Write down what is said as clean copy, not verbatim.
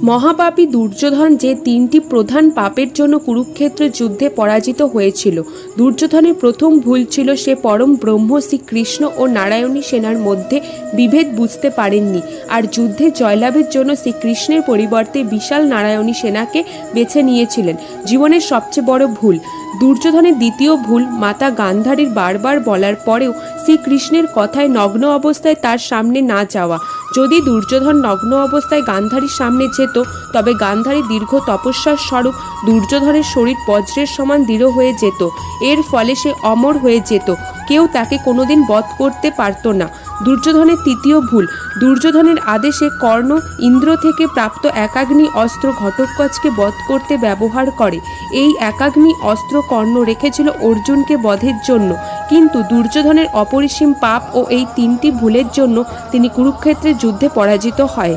মহাপাপী দুর্যোধন যে তিনটি প্রধান পাপের জন্য কুরুক্ষেত্র যুদ্ধে পরাজিত হয়েছিল। দুর্যোধনের প্রথম ভুল ছিল সে পরম ব্রহ্ম শ্রীকৃষ্ণ ও নারায়ণী সেনার মধ্যে বিভেদ বুঝতে পারেননি, আর যুদ্ধে জয়লাভের জন্য শ্রীকৃষ্ণের পরিবর্তে বিশাল নারায়ণী সেনাকে বেছে নিয়েছিলেন। জীবনের সবচেয়ে বড় ভুল। দুর্যোধনের দ্বিতীয় ভুল, মাতা গান্ধারীর বারবার বলার পরেও শ্রীকৃষ্ণের কথায় নগ্ন অবস্থায় তার সামনে না যাওয়া। যদি দুর্যোধন নগ্ন অবস্থায় গান্ধারীর সামনে যেত, তবে গান্ধারী দীর্ঘ তপস্যার স্বরূপ দুর্যোধনের শরীর বজ্রের সমান দৃঢ় হয়ে যেত। এর ফলে সে অমর হয়ে যেত, কেউ তাকে কোনোদিন বধ করতে পারত না। দুর্যোধনের তৃতীয় ভুল, দুর্যোধনের আদেশে কর্ণ ইন্দ্র থেকে প্রাপ্ত একাগ্নি অস্ত্র ঘটোৎকচকে বধ করতে ব্যবহার করে। এই একাগ্নি অস্ত্র কর্ণ রেখেছিল অর্জুনকে বধের জন্য, কিন্তু দুর্যোধনের অপরিসীম পাপ ও এই তিনটি ভুলের জন্য তিনি কুরুক্ষেত্রের যুদ্ধে পরাজিত হয়।